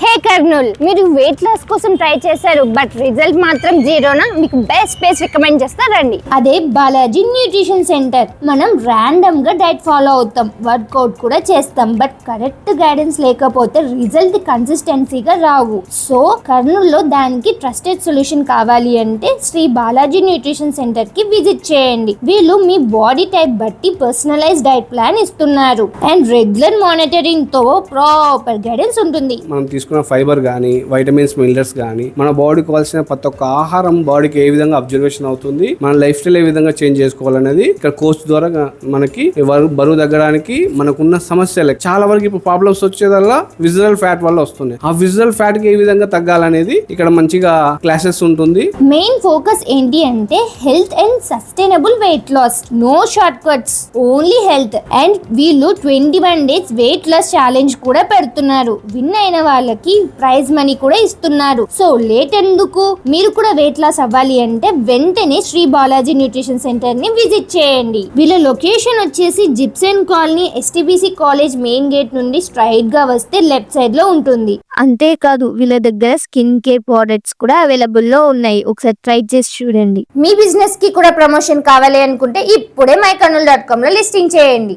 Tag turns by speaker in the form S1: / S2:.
S1: హే కర్నూల్, మీరు weight loss కోసం try చేశారు బట్ రిజల్ట్ మాత్రం జీరోనా? మీకు బెస్ట్ ప్లేస్ రికమెండ్ చేస్తారండి. అదే బాలాజీ న్యూట్రిషన్ సెంటర్. మనం ర్యాండమ్ గా డైట్ ఫాలో అవుతాం, వర్కౌట్ కూడా చేస్తాం, బట్ కరెక్ట్ గైడెన్స్ లేకపోతే రిజల్ట్ కన్సిస్టెన్సీగా రావు. సో కర్నూల్ లో దానికి ట్రస్టెడ్ సొల్యూషన్ కావాలి అంటే శ్రీ బాలాజీ న్యూట్రిషన్ సెంటర్ కి విజిట్ చేయండి. వీళ్ళు మీ బాడీ టైప్ బట్టి పర్సనలైజ్ డైట్ ప్లాన్ ఇస్తున్నారు అండ్ రెగ్యులర్ మానిటరింగ్ తో ప్రాపర్ గైడెన్స్ ఉంటుంది.
S2: మనం తీసుకున్న ఫైబర్ కానీ వైటమిన్స్ మినరల్స్ కానీ మన బాడీకి కావాల్సిన ప్రతి ఒక్క ఆహారం బాడీకి ఏ విధంగా అబ్జర్వేషన్ అవుతుంది, మన లైఫ్ స్టైల్ ఏ విధంగా చేంజ్ చేసుకోవాలనేది ఇక్కడ కోచ్ ద్వారా మనకి బరువు తగ్గడానికి మనకున్న సమస్యలు చాలా వరకు ఇప్పుడు ప్రాబ్లమ్స్ వచ్చేదల్లా విజువల్ ఫ్యాట్ వల్ల వస్తుంది. ఆ విజువల్ ఫ్యాట్ కి ఏ విధంగా తగ్గాలనేది ఇక్కడ మంచిగా క్లాసెస్ ఉంటుంది.
S1: మెయిన్ ఫోకస్ ఏంటి అంటే health and sustainable weight loss. No shortcuts, only health. And వీళ్ళు 21 days వెయిట్ లాస్ ఛాలెంజ్ కూడా పెడుతున్నారు. విన్ అయిన వాళ్ళకి ప్రైజ్ మనీ కూడా ఇస్తున్నారు. సో లేట్ ఎందుకు? మీరు కూడా వెయిట్ లాస్ అవ్వాలి అంటే వెంటనే శ్రీ బాలాజీ న్యూట్రిషన్ సెంటర్ ని విజిట్ చేయండి. వీళ్ళ లొకేషన్ వచ్చేసి Gibson colony, ST BC college main gate నుండి స్ట్రైట్ గా వస్తే లెఫ్ట్ సైడ్ లో ఉంటుంది. అంతేకాదు వీళ్ళ దగ్గర స్కిన్ కేర్ ప్రొడక్ట్స్ కూడా అవైలబుల్ లో ఉన్నాయి. ఒకసారి ట్రై చేసి చూడండి. మీ బిజినెస్ కి కూడా ప్రమోషన్ కావాలి అనుకుంటే ఇప్పుడే mykarnool.com లో లిస్టింగ్ చేయండి.